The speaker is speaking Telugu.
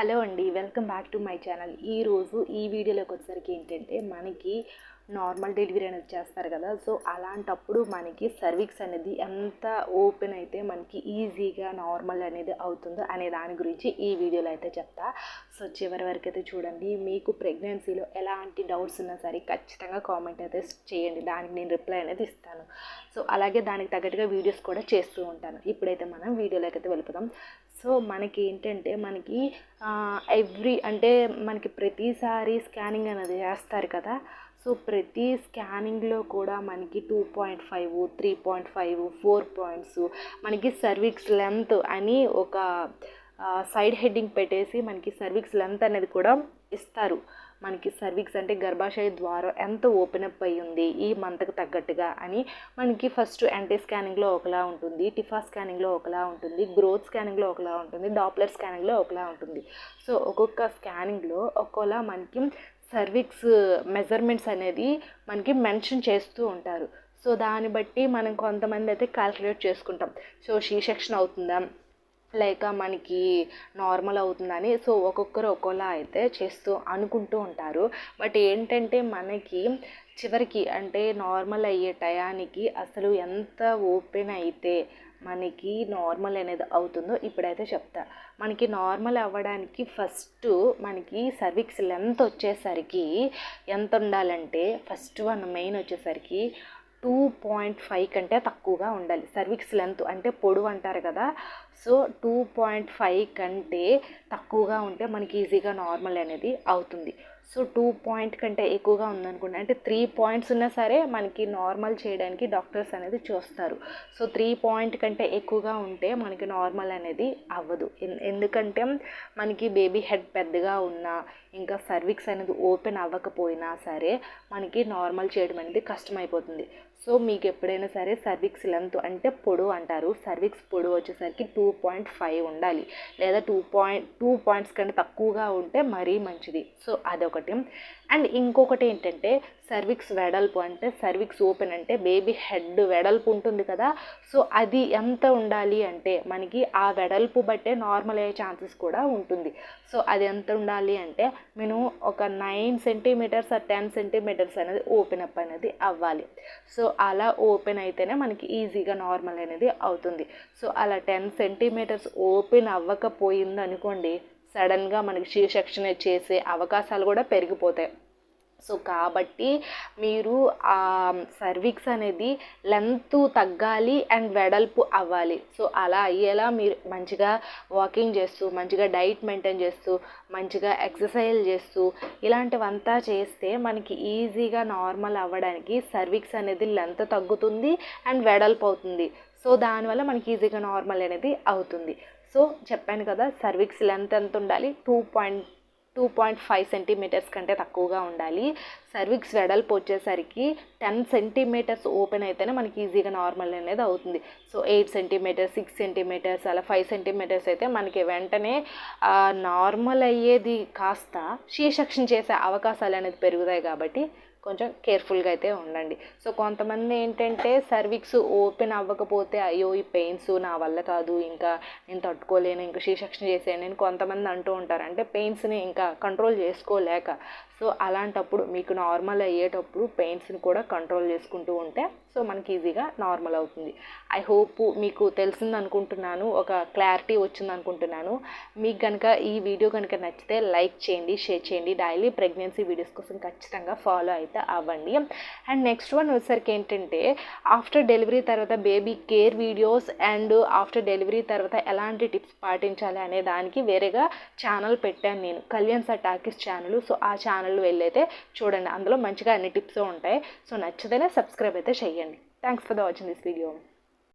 హలో అండి, welcome back to my channel. ఈరోజు ఈ వీడియోలోకి వచ్చేసరికి ఏంటంటే మనకి నార్మల్ డెలివరీ అనేది చేస్తారు కదా. సో అలాంటప్పుడు మనకి సర్వీక్స్ అనేది ఎంత ఓపెన్ అయితే మనకి ఈజీగా నార్మల్ అనేది అవుతుందో అనే దాని గురించి ఈ వీడియోలో అయితే చెప్తా. సో చివరి వరకు అయితే చూడండి. మీకు ప్రెగ్నెన్సీలో ఎలాంటి డౌట్స్ ఉన్నా సరే ఖచ్చితంగా కామెంట్ అయితే చేయండి, దానికి నేను రిప్లై అనేది ఇస్తాను. సో అలాగే దానికి తగ్గట్టుగా వీడియోస్ కూడా చేస్తూ ఉంటాను. ఇప్పుడైతే మనం వీడియోలోకి అయితే వెళ్ళిపోదాం. సో మనకి ఏంటంటే మనకి మనకి ప్రతిసారి స్కానింగ్ అనేది చేస్తారు కదా. సో ప్రతి స్కానింగ్లో కూడా మనకి 2.5, 3.5, 4 పాయింట్స్ మనకి సర్వీక్స్ లెంత్ అని ఒక సైడ్ హెడ్డింగ్ పెట్టేసి మనకి సర్వీక్స్ లెంత్ అనేది కూడా ఇస్తారు. మనకి సర్వీక్స్ అంటే గర్భాశయ ద్వారం ఎంత ఓపెన్ అప్ అయ్యి ఉంది ఈ మంత్కి తగ్గట్టుగా అని మనకి ఫస్ట్ యాంటీ స్కానింగ్లో ఒకలా ఉంటుంది, టిఫా స్కానింగ్లో ఒకలా ఉంటుంది, గ్రోత్ స్కానింగ్లో ఒకలా ఉంటుంది, డాప్లర్ స్కానింగ్లో ఒకలా ఉంటుంది. సో ఒక్కొక్క స్కానింగ్లో ఒక్కోలా మనకి సర్వీక్స్ మెజర్మెంట్స్ అనేది మనకి మెన్షన్ చేస్తూ ఉంటారు. సో దాన్ని బట్టి మనం కొంతమంది అయితే క్యాల్కులేట్ చేసుకుంటాం. సో సి సెక్షన్ అవుతుందా లేక మనకి నార్మల్ అవుతుందని. సో ఒక్కొక్కరు ఒక్కోలా అయితే అనుకుంటూ ఉంటారు. బట్ ఏంటంటే మనకి చివరికి అంటే నార్మల్ అయ్యే టయానికి అసలు ఎంత ఓపెన్ అయితే మనకి నార్మల్ అనేది అవుతుందో ఇప్పుడైతే చెప్తా. మనకి నార్మల్ అవ్వడానికి ఫస్ట్ మనకి సర్వీక్స్ లెంత్ వచ్చేసరికి ఎంత ఉండాలంటే ఫస్ట్ మెయిన్ వచ్చేసరికి 2.5 కంటే తక్కువగా ఉండాలి. సర్వీక్స్ లెంత్ అంటే పొడవు అంటారు కదా. సో 2.5 కంటే తక్కువగా ఉంటే మనకి ఈజీగా నార్మల్ అనేది అవుతుంది. సో 2 పాయింట్ కంటే ఎక్కువగా ఉందనుకోండి, అంటే 3 పాయింట్స్ ఉన్నా సరే మనకి నార్మల్ చేయడానికి డాక్టర్స్ అనేది చూస్తారు. సో 3 పాయింట్ కంటే ఎక్కువగా ఉంటే మనకి నార్మల్ అనేది అవ్వదు. ఎందుకంటే మనకి బేబీ హెడ్ పెద్దగా ఉన్నా ఇంకా సర్వీక్స్ అనేది ఓపెన్ అవ్వకపోయినా సరే మనకి నార్మల్ చేయడం అనేది కష్టమైపోతుంది. సో మీకు ఎప్పుడైనా సరే సర్వీక్స్ లెంత్ అంటే పొడవు అంటారు, సర్వీక్స్ పొడవు వచ్చేసరికి 2.5 ఉండాలి, లేదా 2 పాయింట్స్ కంటే తక్కువగా ఉంటే మరీ మంచిది. సో అదొకటి. అండ్ ఇంకొకటి ఏంటంటే సర్వీక్స్ వెడల్పు, అంటే సర్వీక్స్ ఓపెన్ అంటే బేబీ హెడ్ వెడల్పు ఉంటుంది కదా. సో అది ఎంత ఉండాలి అంటే మనకి ఆ వెడల్పు బట్టే నార్మల్ అయ్యే ఛాన్సెస్ కూడా ఉంటుంది. సో అది ఎంత ఉండాలి అంటే మేము ఒక 9 సెంటీమీటర్స్ 10 సెంటీమీటర్స్ అనేది ఓపెన్ అప్ అనేది అవ్వాలి. సో అలా ఓపెన్ అయితేనే మనకి ఈజీగా నార్మల్ అనేది అవుతుంది. సో అలా 10 సెంటీమీటర్స్ ఓపెన్ అవ్వకపోయింది అనుకోండి, సడన్గా మనకి సి సెక్షన్ చేసే అవకాశాలు కూడా పెరిగిపోతాయి. సో కాబట్టి మీరు ఆ సర్వీక్స్ అనేది లెంత్ తగ్గాలి అండ్ వెడల్పు అవ్వాలి. సో అలా అయ్యేలా మీరు మంచిగా వాకింగ్ చేస్తూ, మంచిగా డైట్ మెయింటైన్ చేస్తూ, మంచిగా ఎక్సర్సైజ్ చేస్తూ ఇలాంటివంతా చేస్తే మనకి ఈజీగా నార్మల్ అవ్వడానికి సర్వీక్స్ అనేది లెంత్ తగ్గుతుంది అండ్ వెడల్పు అవుతుంది. సో దానివల్ల మనకి ఈజీగా నార్మల్ అనేది అవుతుంది. సో చెప్పాను కదా, సర్వీక్స్ లెంత్ ఎంత ఉండాలి, 2.5 సెంటీమీటర్స్ కంటే తక్కువగా ఉండాలి. సర్వీక్స్ వెడల్పు వచ్చేసరికి 10 సెంటీమీటర్స్ ఓపెన్ అయితేనే మనకి ఈజీగా నార్మల్ అనేది అవుతుంది. సో 8 సెంటీమీటర్స్, 6 సెంటీమీటర్స్, అలా 5 సెంటీమీటర్స్ అయితే మనకి వెంటనే నార్మల్ అయ్యేది కాస్త సి సెక్షన్ చేసే అవకాశాలు అనేది పెరుగుతాయి. కాబట్టి కొంచెం కేర్ఫుల్గా అయితే ఉండండి. సో కొంతమంది ఏంటంటే సర్వీక్స్ ఓపెన్ అవ్వకపోతే అయ్యో ఈ పెయిన్స్ నా వల్ల కాదు, ఇంకా నేను తట్టుకోలేను, ఇంకా సి సెక్షన్ చేసేయండి అని కొంతమంది అంటూ ఉంటారు. అంటే పెయిన్స్ని ఇంకా కంట్రోల్ చేసుకోలేక. సో అలాంటప్పుడు మీకు నార్మల్ అయ్యేటప్పుడు పెయిన్స్ని కూడా కంట్రోల్ చేసుకుంటూ ఉంటే సో మనకి ఈజీగా నార్మల్ అవుతుంది. ఐ హోప్ మీకు తెలిసింది అనుకుంటున్నాను, ఒక క్లారిటీ వచ్చింది అనుకుంటున్నాను. మీకు కనుక ఈ వీడియో కనుక నచ్చితే లైక్ చేయండి, షేర్ చేయండి. డైలీ ప్రెగ్నెన్సీ వీడియోస్ కోసం ఖచ్చితంగా ఫాలో అయితే అవ్వండి. అండ్ నెక్స్ట్ వన్ వచ్చేసరికి ఏంటంటే ఆఫ్టర్ డెలివరీ తర్వాత baby care videos and after delivery తర్వాత ఎలాంటి టిప్స్ పాటించాలి అనే దానికి వేరేగా ఛానల్ పెట్టాను నేను, Kalyan sir talkies channel. So ఆ ఛానల్ వెళ్ళైతే చూడండి, అందులో మంచిగా అన్ని టిప్స్ ఉంటాయి. సో నచ్చితేనే సబ్స్క్రైబ్ అయితే చేయండి. Thanks for watching this video.